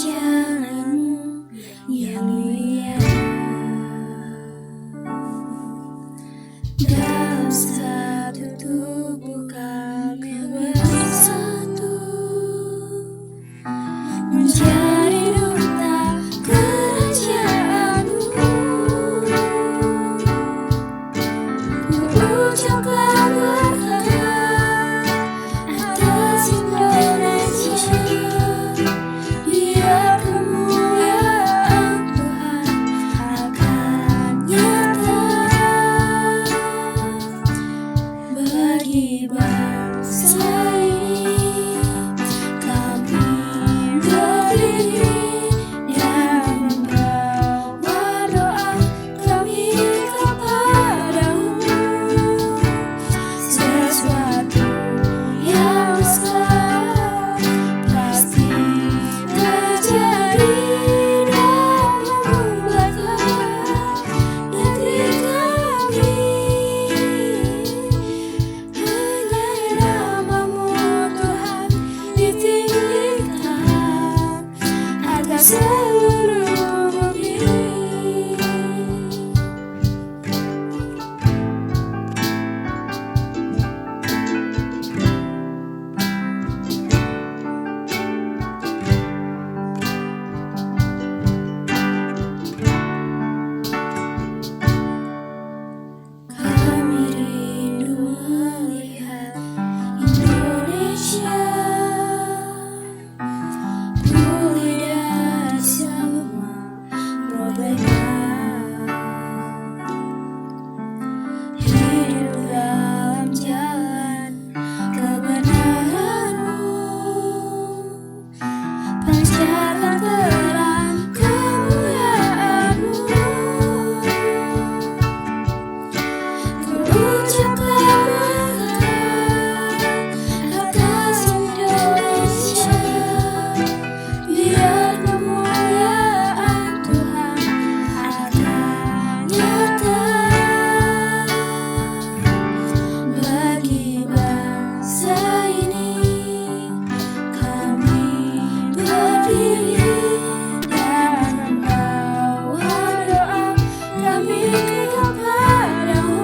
jalanmu yang mulia. Dalam satu tubuh kami bersatu, menjadi duta kerajaan-Mu. Ku ucapkan berkat atas Indonesia, biar kemuliaan Tuhan akan nyata bagi bangsa ini. Kami berdiri dan membawa doa kami kepadamu. Sesuatu yang besar pasti terjadi dan memubahkan negeri kami. Hanya nama-Mu Tuhan ditinggikan atas seluruh bumi. Kami rindu melihat Indonesia pulih dari semua problema, hidup dalam jalan kebenaran-Mu, pancarkan terang kemuliaan-Mu. Ku ucapkan berkat atas Indonesia, biar kemuliaan Tuhan akan nyata bagi bangsa ini. Kami berdiri dan membawa doa kami kepadamu.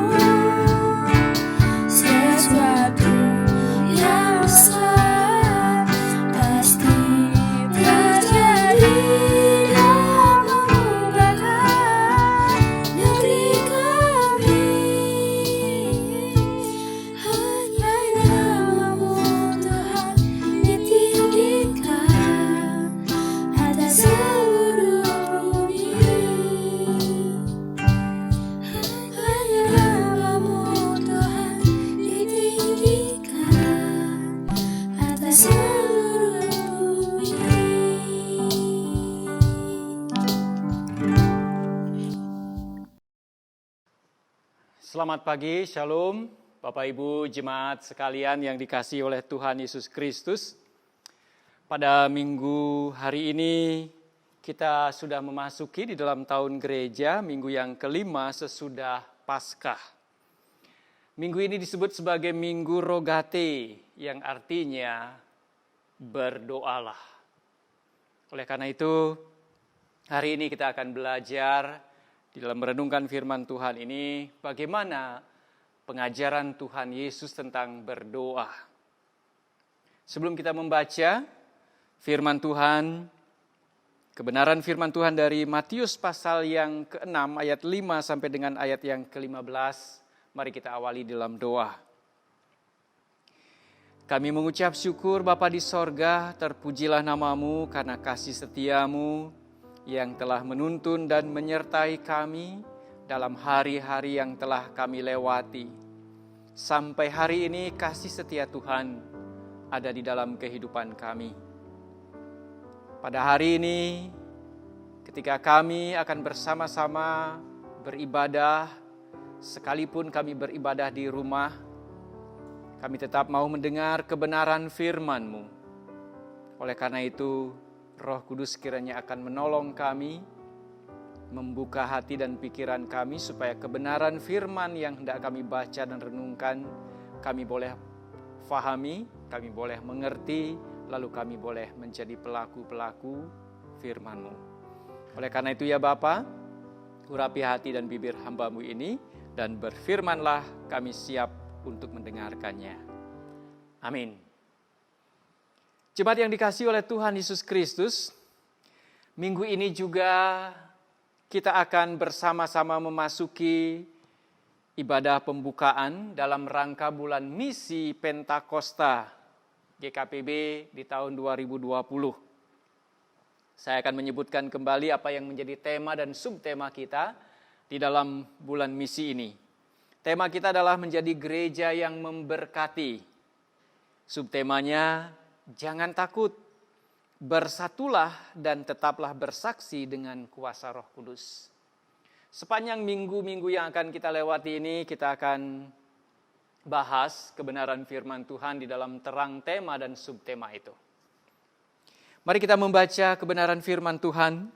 Sesuatu yang besar pasti terjadi dan memubahkan negeri kami. Hanya nama-Mu Tuhan ditinggikan atas seluruh bumi. Hanya nama-Mu Tuhan ditinggikan atas seluruh bumi. Selamat pagi, Shalom, Bapak Ibu jemaat sekalian yang dikasihi oleh Tuhan Yesus Kristus. Pada minggu hari ini kita sudah memasuki di dalam tahun gereja, minggu yang kelima sesudah Paskah. Minggu ini disebut sebagai Minggu Rogate, yang artinya berdoalah. Oleh karena itu, hari ini kita akan belajar di dalam merenungkan firman Tuhan ini, bagaimana pengajaran Tuhan Yesus tentang berdoa. Sebelum kita membaca firman Tuhan, kebenaran firman Tuhan dari Matius pasal yang ke-6 ayat 5 sampai dengan ayat yang ke-15, mari kita awali dalam doa. Kami mengucap syukur Bapa di sorga, terpujilah nama-Mu karena kasih setia-Mu yang telah menuntun dan menyertai kami dalam hari-hari yang telah kami lewati. Sampai hari ini kasih setia Tuhan ada di dalam kehidupan kami. Pada hari ini, ketika kami akan bersama-sama beribadah, sekalipun kami beribadah di rumah, kami tetap mau mendengar kebenaran firman-Mu. Oleh karena itu, Roh Kudus kiranya akan menolong kami, membuka hati dan pikiran kami supaya kebenaran firman yang hendak kami baca dan renungkan, kami boleh fahami, kami boleh mengerti, lalu kami boleh menjadi pelaku-pelaku firman-Mu. Oleh karena itu ya Bapa, urapi hati dan bibir hamba-Mu ini, dan berfirmanlah, kami siap untuk mendengarkannya. Amin. Jemaat yang dikasihi oleh Tuhan Yesus Kristus, minggu ini juga kita akan bersama-sama memasuki ibadah pembukaan dalam rangka bulan misi Pentakosta GKPB di tahun 2020. Saya akan menyebutkan kembali apa yang menjadi tema dan subtema kita di dalam bulan misi ini. Tema kita adalah menjadi gereja yang memberkati. Subtemanya, jangan takut, bersatulah dan tetaplah bersaksi dengan kuasa Roh Kudus. Sepanjang minggu-minggu yang akan kita lewati ini, kita akan bahas kebenaran firman Tuhan di dalam terang tema dan subtema itu. Mari kita membaca kebenaran firman Tuhan.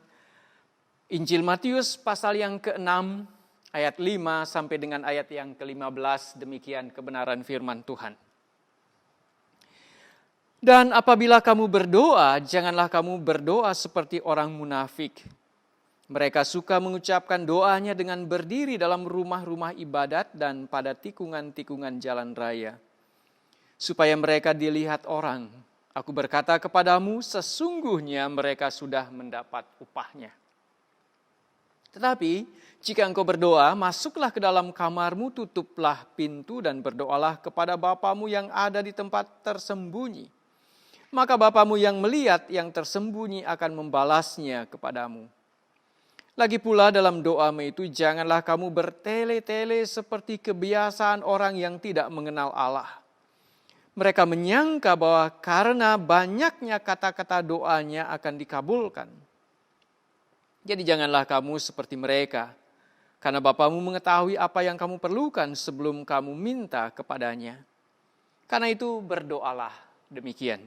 Injil Matius pasal yang ke-6 ayat 5 sampai dengan ayat yang ke-15, demikian kebenaran firman Tuhan. Dan apabila kamu berdoa, janganlah kamu berdoa seperti orang munafik. Mereka suka mengucapkan doanya dengan berdiri dalam rumah-rumah ibadat dan pada tikungan-tikungan jalan raya, supaya mereka dilihat orang. Aku berkata kepadamu, sesungguhnya mereka sudah mendapat upahnya. Tetapi jika engkau berdoa, masuklah ke dalam kamarmu, tutuplah pintu dan berdoalah kepada Bapamu yang ada di tempat tersembunyi. Maka Bapamu yang melihat yang tersembunyi akan membalasnya kepadamu. Lagi pula dalam doamu itu janganlah kamu bertele-tele seperti kebiasaan orang yang tidak mengenal Allah. Mereka menyangka bahwa karena banyaknya kata-kata doanya akan dikabulkan. Jadi janganlah kamu seperti mereka, karena Bapamu mengetahui apa yang kamu perlukan sebelum kamu minta kepadanya. Karena itu berdoalah demikian.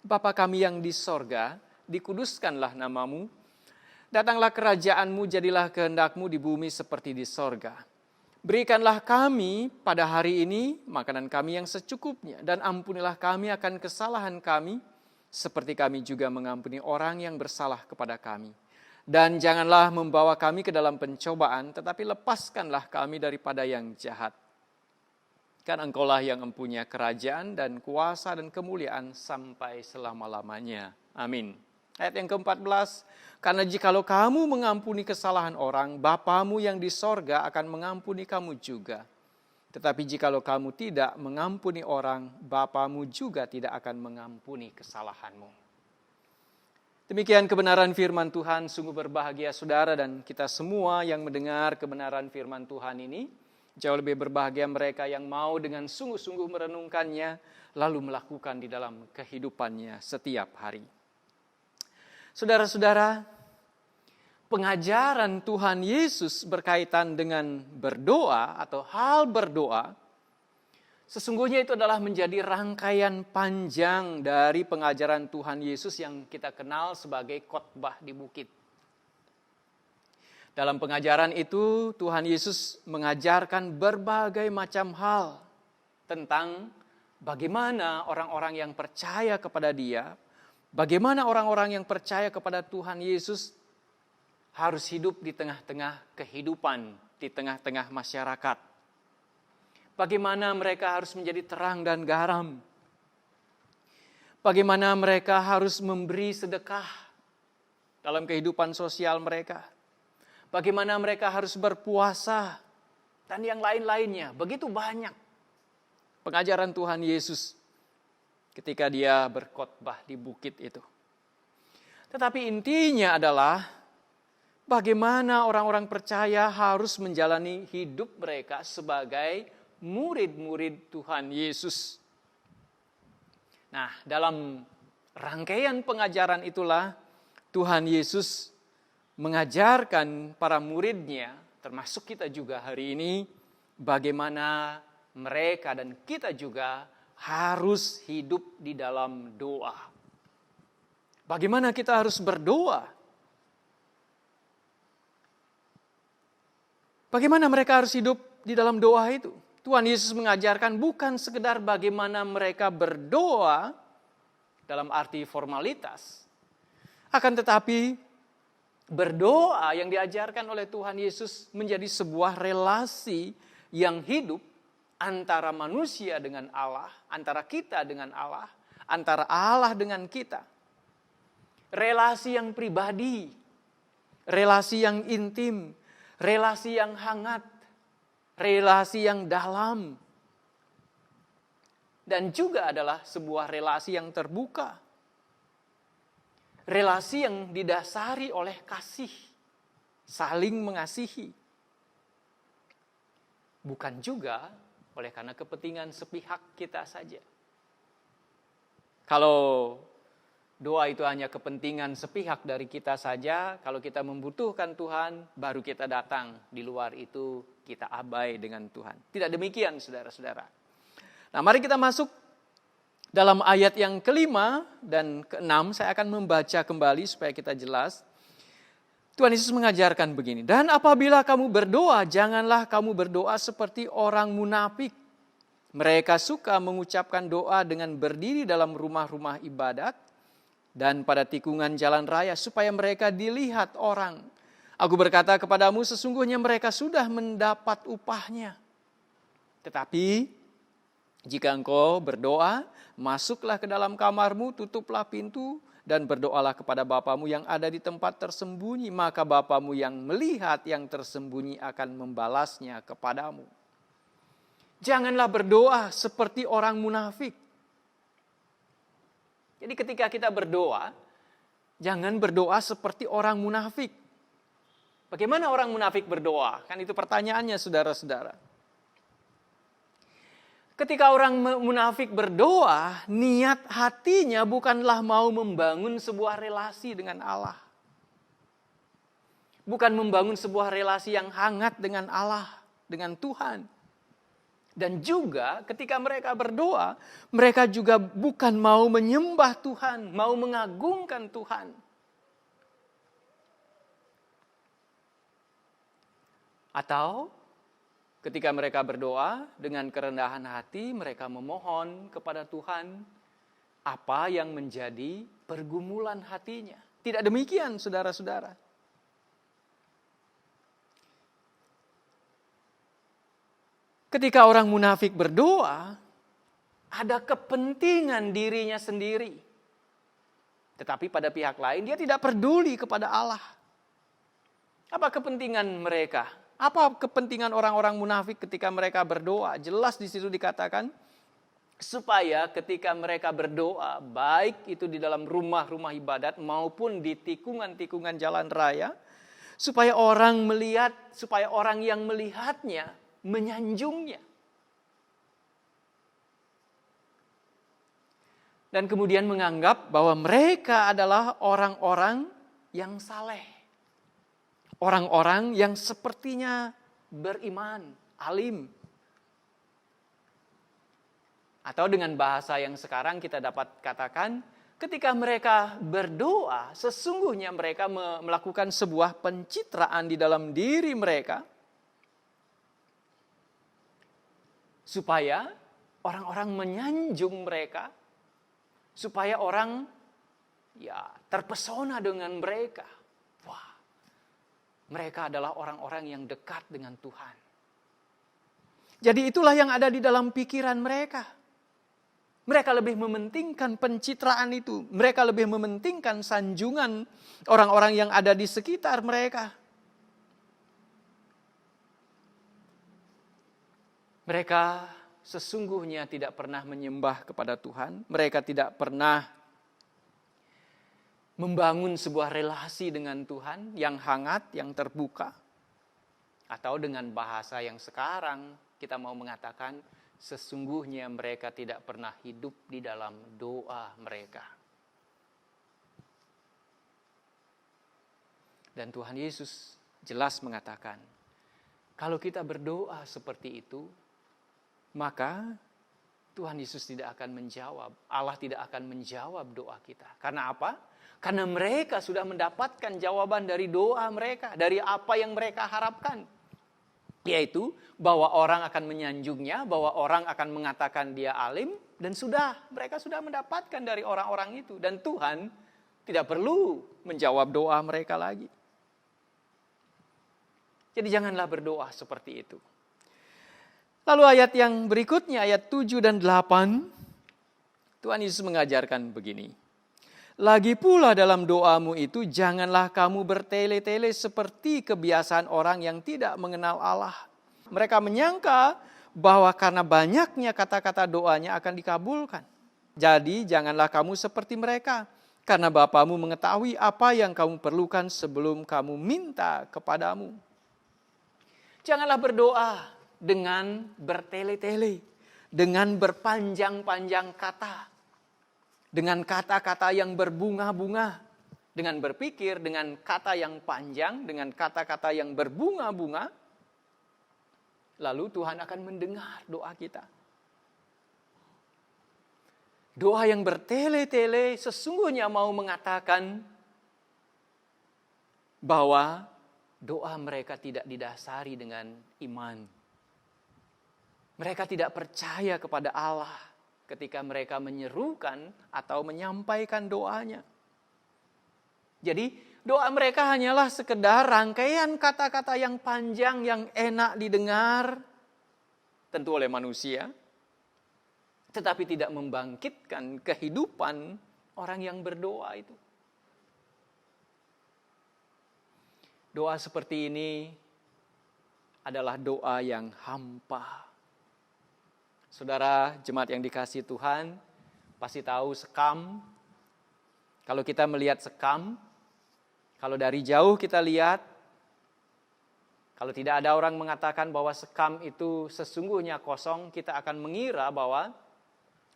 Bapa kami yang di sorga, dikuduskanlah namamu, datanglah kerajaanmu, jadilah kehendakmu di bumi seperti di sorga. Berikanlah kami pada hari ini makanan kami yang secukupnya, dan ampunilah kami akan kesalahan kami, seperti kami juga mengampuni orang yang bersalah kepada kami. Dan janganlah membawa kami ke dalam pencobaan, tetapi lepaskanlah kami daripada yang jahat. Karena Engkaulah yang mempunyai kerajaan dan kuasa dan kemuliaan sampai selama-lamanya. Amin. Ayat yang ke-14, karena jikalau kamu mengampuni kesalahan orang, Bapamu yang di sorga akan mengampuni kamu juga. Tetapi jikalau kamu tidak mengampuni orang, Bapamu juga tidak akan mengampuni kesalahanmu. Demikian kebenaran firman Tuhan. Sungguh berbahagia saudara dan kita semua yang mendengar kebenaran firman Tuhan ini. Jauh lebih berbahagia mereka yang mau dengan sungguh-sungguh merenungkannya, lalu melakukan di dalam kehidupannya setiap hari. Saudara-saudara, pengajaran Tuhan Yesus berkaitan dengan berdoa atau hal berdoa, sesungguhnya itu adalah menjadi rangkaian panjang dari pengajaran Tuhan Yesus yang kita kenal sebagai khotbah di bukit. Dalam pengajaran itu, Tuhan Yesus mengajarkan berbagai macam hal tentang bagaimana orang-orang yang percaya kepada Dia, bagaimana orang-orang yang percaya kepada Tuhan Yesus harus hidup di tengah-tengah kehidupan, di tengah-tengah masyarakat. Bagaimana mereka harus menjadi terang dan garam. Bagaimana mereka harus memberi sedekah dalam kehidupan sosial mereka. Bagaimana mereka harus berpuasa dan yang lain-lainnya. Begitu banyak pengajaran Tuhan Yesus ketika dia berkhotbah di bukit itu. Tetapi intinya adalah bagaimana orang-orang percaya harus menjalani hidup mereka sebagai murid-murid Tuhan Yesus. Nah, dalam rangkaian pengajaran itulah Tuhan Yesus mengajarkan para muridnya, termasuk kita juga hari ini, bagaimana mereka dan kita juga harus hidup di dalam doa. Bagaimana kita harus berdoa? Bagaimana mereka harus hidup di dalam doa itu? Tuhan Yesus mengajarkan bukan sekedar bagaimana mereka berdoa dalam arti formalitas, Akan tetapi berdoa yang diajarkan oleh Tuhan Yesus menjadi sebuah relasi yang hidup antara manusia dengan Allah, antara kita dengan Allah, antara Allah dengan kita. Relasi yang pribadi, relasi yang intim, relasi yang hangat, relasi yang dalam. Dan juga adalah sebuah relasi yang terbuka. Relasi yang didasari oleh kasih, saling mengasihi. Bukan juga oleh karena kepentingan sepihak kita saja. Kalau doa itu hanya kepentingan sepihak dari kita saja, kalau kita membutuhkan Tuhan, baru kita datang. Di luar itu kita abai dengan Tuhan. Tidak demikian, saudara-saudara. Nah, mari kita masuk dalam ayat yang kelima dan keenam. Saya akan membaca kembali supaya kita jelas. Tuhan Yesus mengajarkan begini. Dan apabila kamu berdoa, janganlah kamu berdoa seperti orang munafik. Mereka suka mengucapkan doa dengan berdiri dalam rumah-rumah ibadat dan pada tikungan jalan raya supaya mereka dilihat orang. Aku berkata kepadamu, sesungguhnya mereka sudah mendapat upahnya. Tetapi jika engkau berdoa, masuklah ke dalam kamarmu, tutuplah pintu, dan berdoalah kepada Bapamu yang ada di tempat tersembunyi. Maka Bapamu yang melihat yang tersembunyi akan membalasnya kepadamu. Janganlah berdoa seperti orang munafik. Jadi ketika kita berdoa, jangan berdoa seperti orang munafik. Bagaimana orang munafik berdoa? Kan itu pertanyaannya, saudara-saudara. Ketika orang munafik berdoa, niat hatinya bukanlah mau membangun sebuah relasi dengan Allah. Bukan membangun sebuah relasi yang hangat dengan Allah, dengan Tuhan. Dan juga ketika mereka berdoa, mereka juga bukan mau menyembah Tuhan, mau mengagungkan Tuhan. Atau ketika mereka berdoa dengan kerendahan hati, mereka memohon kepada Tuhan apa yang menjadi pergumulan hatinya. Tidak demikian, saudara-saudara. Ketika orang munafik berdoa, ada kepentingan dirinya sendiri. Tetapi pada pihak lain, dia tidak peduli kepada Allah. Apa kepentingan mereka? Apa kepentingan orang-orang munafik ketika mereka berdoa? Jelas di situ dikatakan, supaya ketika mereka berdoa, baik itu di dalam rumah-rumah ibadat maupun di tikungan-tikungan jalan raya, supaya orang melihat, supaya orang yang melihatnya menyanjungnya. Dan kemudian menganggap bahwa mereka adalah orang-orang yang saleh. Orang-orang yang sepertinya beriman, alim. Atau dengan bahasa yang sekarang kita dapat katakan, ketika mereka berdoa, sesungguhnya mereka melakukan sebuah pencitraan di dalam diri mereka, supaya orang-orang menyanjung mereka, supaya orang terpesona dengan mereka. Wah, mereka adalah orang-orang yang dekat dengan Tuhan. Jadi itulah yang ada di dalam pikiran mereka. Mereka lebih mementingkan pencitraan itu. Mereka lebih mementingkan sanjungan orang-orang yang ada di sekitar mereka. Mereka sesungguhnya tidak pernah menyembah kepada Tuhan. Mereka tidak pernah membangun sebuah relasi dengan Tuhan yang hangat, yang terbuka. Atau dengan bahasa yang sekarang kita mau mengatakan, sesungguhnya mereka tidak pernah hidup di dalam doa mereka. Dan Tuhan Yesus jelas mengatakan, kalau kita berdoa seperti itu, maka Tuhan Yesus tidak akan menjawab. Allah tidak akan menjawab doa kita. Karena apa? Karena mereka sudah mendapatkan jawaban dari doa mereka, dari apa yang mereka harapkan. Yaitu bahwa orang akan menyanjungnya, bahwa orang akan mengatakan dia alim, dan mereka sudah mendapatkan dari orang-orang itu. Dan Tuhan Tidak perlu menjawab doa mereka lagi. Jadi janganlah berdoa seperti itu. Lalu ayat yang berikutnya, ayat 7 dan 8, Tuhan Yesus mengajarkan begini. Lagi pula dalam doamu itu janganlah kamu bertele-tele seperti kebiasaan orang yang tidak mengenal Allah. Mereka menyangka bahwa karena banyaknya kata-kata doanya akan dikabulkan. Jadi janganlah kamu seperti mereka, karena Bapamu mengetahui apa yang kamu perlukan sebelum kamu minta kepadamu. Janganlah berdoa dengan bertele-tele, dengan berpanjang-panjang kata, dengan kata-kata yang berbunga-bunga, dengan berpikir dengan kata yang panjang, dengan kata-kata yang berbunga-bunga, lalu Tuhan akan mendengar doa kita. Doa yang bertele-tele sesungguhnya mau mengatakan bahwa doa mereka tidak didasari dengan iman. Mereka tidak percaya kepada Allah ketika mereka menyerukan atau menyampaikan doanya. Jadi doa mereka hanyalah sekedar rangkaian kata-kata yang panjang yang enak didengar tentu oleh manusia, tetapi tidak membangkitkan kehidupan orang yang berdoa itu. Doa seperti ini adalah doa yang hampa. Saudara jemaat yang dikasihi Tuhan, pasti tahu sekam. Kalau kita melihat sekam, kalau dari jauh kita lihat, kalau tidak ada orang mengatakan bahwa sekam itu sesungguhnya kosong, kita akan mengira bahwa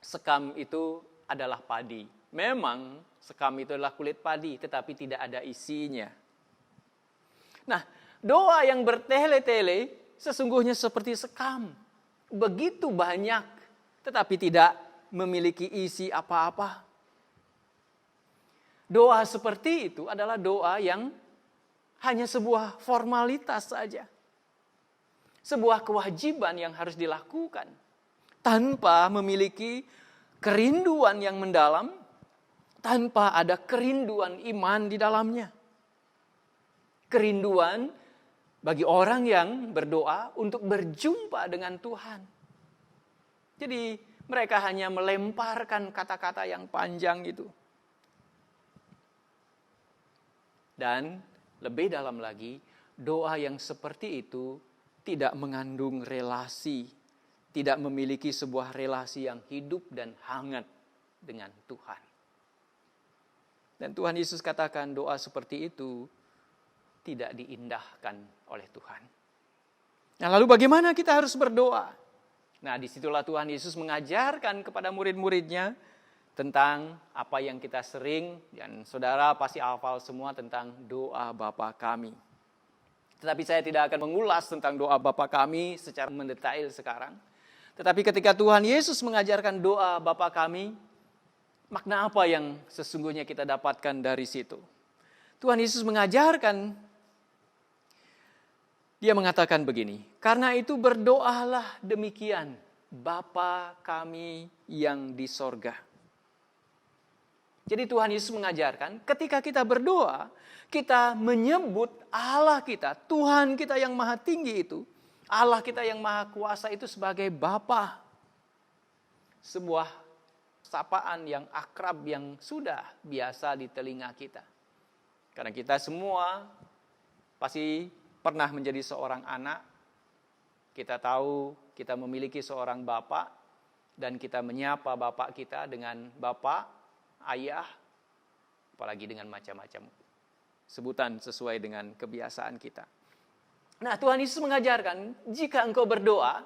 sekam itu adalah padi. Memang sekam itu adalah kulit padi, tetapi tidak ada isinya. Nah, doa yang bertele-tele sesungguhnya seperti sekam. Begitu banyak, tetapi tidak memiliki isi apa-apa. Doa seperti itu adalah doa yang hanya sebuah formalitas saja. Sebuah kewajiban yang harus dilakukan. Tanpa memiliki kerinduan yang mendalam, tanpa ada kerinduan iman di dalamnya. Kerinduan bagi orang yang berdoa untuk berjumpa dengan Tuhan. Jadi mereka hanya melemparkan kata-kata yang panjang itu. Dan lebih dalam lagi, doa yang seperti itu tidak mengandung relasi, tidak memiliki sebuah relasi yang hidup dan hangat dengan Tuhan. Dan Tuhan Yesus katakan doa seperti itu tidak diindahkan oleh Tuhan. Nah, lalu bagaimana kita harus berdoa? Nah, disitulah Tuhan Yesus mengajarkan kepada murid-muridnya tentang apa yang kita sering, dan saudara pasti hafal semua tentang doa Bapa kami. Tetapi saya tidak akan mengulas tentang doa Bapa kami secara mendetail sekarang. Tetapi ketika Tuhan Yesus mengajarkan doa Bapa kami, makna apa yang sesungguhnya kita dapatkan dari situ? Tuhan Yesus mengajarkan, dia mengatakan begini, karena itu berdoalah demikian, Bapa kami yang di sorga. Jadi Tuhan Yesus mengajarkan, ketika kita berdoa, kita menyebut Allah kita, Tuhan kita yang maha tinggi itu, Allah kita yang maha kuasa itu sebagai Bapa. Sebuah sapaan yang akrab yang sudah biasa di telinga kita. Karena kita semua pasti pernah menjadi seorang anak. Kita tahu kita memiliki seorang bapak dan kita menyapa bapak kita dengan bapak, ayah, apalagi dengan macam-macam sebutan sesuai dengan kebiasaan kita. Nah, Tuhan Yesus mengajarkan, jika engkau berdoa,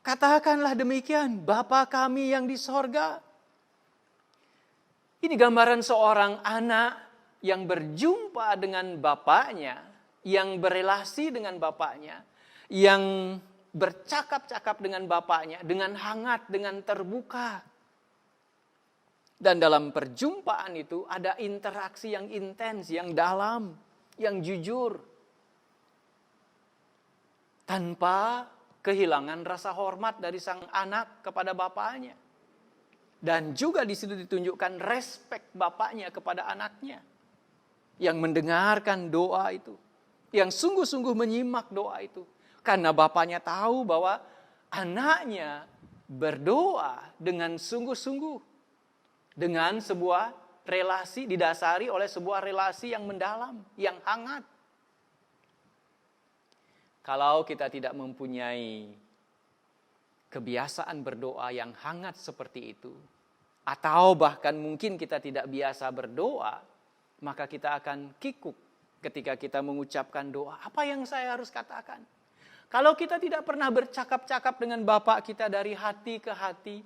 katakanlah demikian, Bapa kami yang di sorga. Ini gambaran seorang anak yang berjumpa dengan bapaknya, yang berelasi dengan bapaknya, yang bercakap-cakap dengan bapaknya, dengan hangat, dengan terbuka. Dan dalam perjumpaan itu ada interaksi yang intens, yang dalam, yang jujur. Tanpa kehilangan rasa hormat dari sang anak kepada bapaknya. Dan juga di situ ditunjukkan respek bapaknya kepada anaknya. Yang mendengarkan doa itu. Yang sungguh-sungguh menyimak doa itu. Karena bapaknya tahu bahwa anaknya berdoa dengan sungguh-sungguh. Dengan sebuah relasi, didasari oleh sebuah relasi yang mendalam, yang hangat. Kalau kita tidak mempunyai kebiasaan berdoa yang hangat seperti itu, atau bahkan mungkin kita tidak biasa berdoa, maka kita akan kikuk ketika kita mengucapkan doa. Apa yang saya harus katakan? Kalau kita tidak pernah bercakap-cakap dengan Bapak kita dari hati ke hati,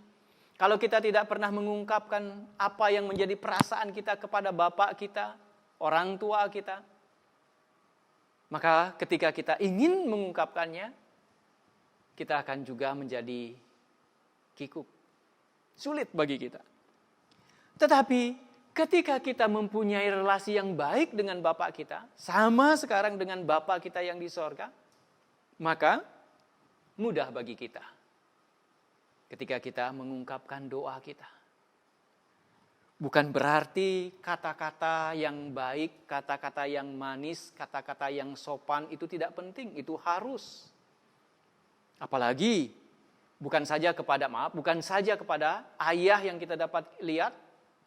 kalau kita tidak pernah mengungkapkan apa yang menjadi perasaan kita kepada Bapak kita, orang tua kita, maka ketika kita ingin mengungkapkannya, kita akan juga menjadi kikuk. Sulit bagi kita. Tetapi ketika kita mempunyai relasi yang baik dengan Bapa kita, sama sekarang dengan Bapa kita yang di sorga, maka mudah bagi kita ketika kita mengungkapkan doa kita. Bukan berarti kata-kata yang baik, kata-kata yang manis, kata-kata yang sopan itu tidak penting, itu harus. Apalagi bukan saja kepada ayah yang kita dapat lihat,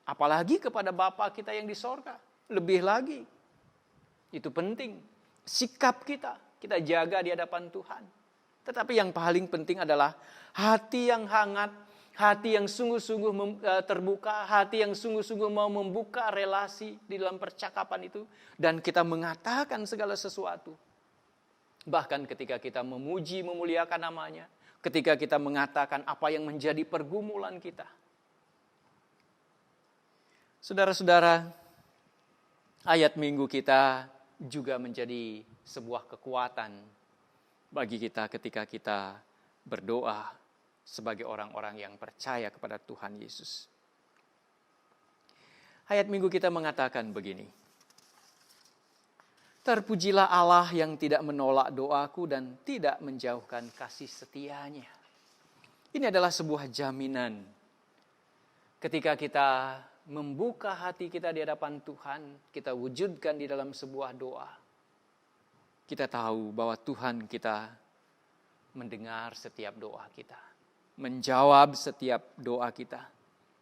apalagi kepada Bapa kita yang di sorga. Lebih lagi, itu penting. Sikap kita jaga di hadapan Tuhan. Tetapi yang paling penting adalah hati yang hangat, hati yang sungguh-sungguh terbuka, hati yang sungguh-sungguh mau membuka relasi di dalam percakapan itu. Dan kita mengatakan segala sesuatu. Bahkan ketika kita memuji, memuliakan namanya. Ketika kita mengatakan apa yang menjadi pergumulan kita. Saudara-saudara, ayat minggu kita juga menjadi sebuah kekuatan bagi kita ketika kita berdoa sebagai orang-orang yang percaya kepada Tuhan Yesus. Ayat minggu kita mengatakan begini. Terpujilah Allah yang tidak menolak doaku dan tidak menjauhkan kasih setianya. Ini adalah sebuah jaminan. Ketika kita membuka hati kita di hadapan Tuhan, kita wujudkan di dalam sebuah doa. Kita tahu bahwa Tuhan kita mendengar setiap doa kita. Menjawab setiap doa kita.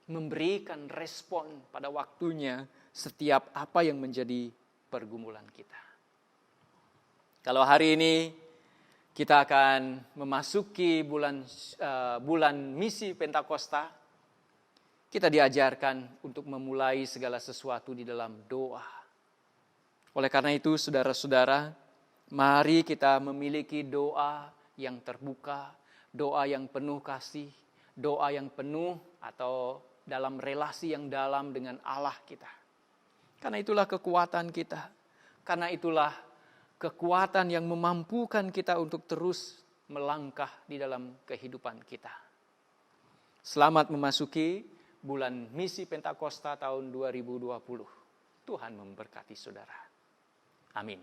Memberikan respon pada waktunya setiap apa yang menjadi pergumulan kita. Kalau hari ini kita akan memasuki bulan misi Pentakosta, kita diajarkan untuk memulai segala sesuatu di dalam doa. Oleh karena itu, saudara-saudara, mari kita memiliki doa yang terbuka, doa yang penuh kasih, doa yang penuh atau dalam relasi yang dalam dengan Allah kita. Karena itulah kekuatan kita. Karena itulah kekuatan yang memampukan kita untuk terus melangkah di dalam kehidupan kita. Selamat memasuki bulan misi Pentakosta tahun 2020. Tuhan memberkati saudara. Amin.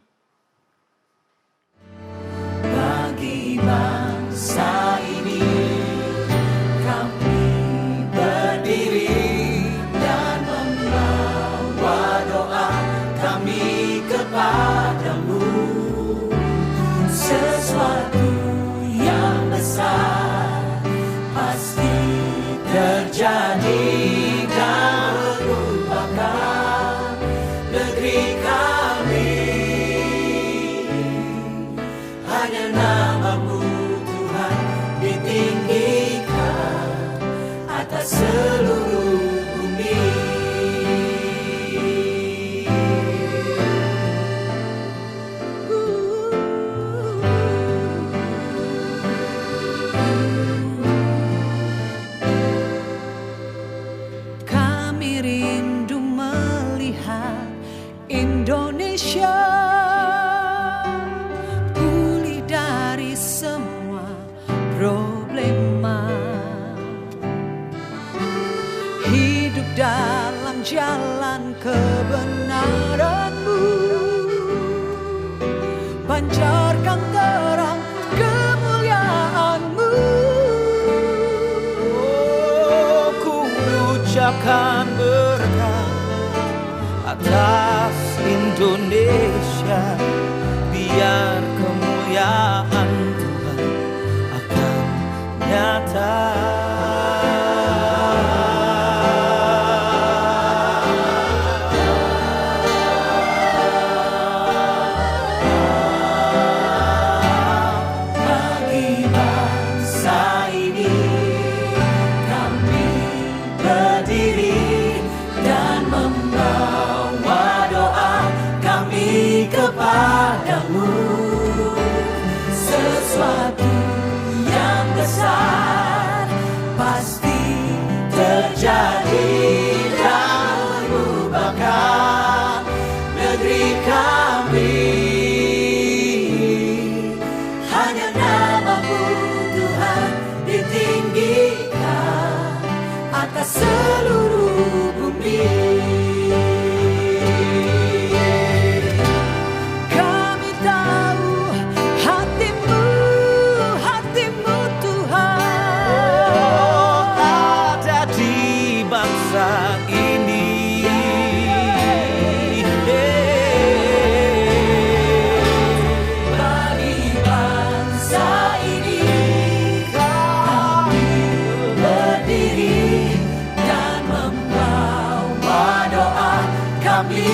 Bagi bangsa ini kami berdiri dan membawa doa kami kepadamu. Sesuatu yang besar pasti terjadi dan merupakan negeri kami. Hanya namamu Tuhan ditinggikan atas seluruh bumi. Kami rindu melihat Indonesia pulih dari semua problema, hidup dalam jalan kebenaran-Mu, pancarkan terang kemuliaan-Mu. Oh, ku limpahkan berkat atas Indonesia, biar kemuliaan Tuhan akan nyata. Bagi bangsa ini kami berdiri dan membawa doa kami kepadamu. Sesuatu yang besar pasti terjadi dan mengubahkan negeri kami. Hanya nama-Mu Tuhan ditinggikan atas seluruh bumi. Kami tahu hati-Mu Tuhan ada di bangsa ini. Bagi bangsa ini kami berdiri dan membawa doa kami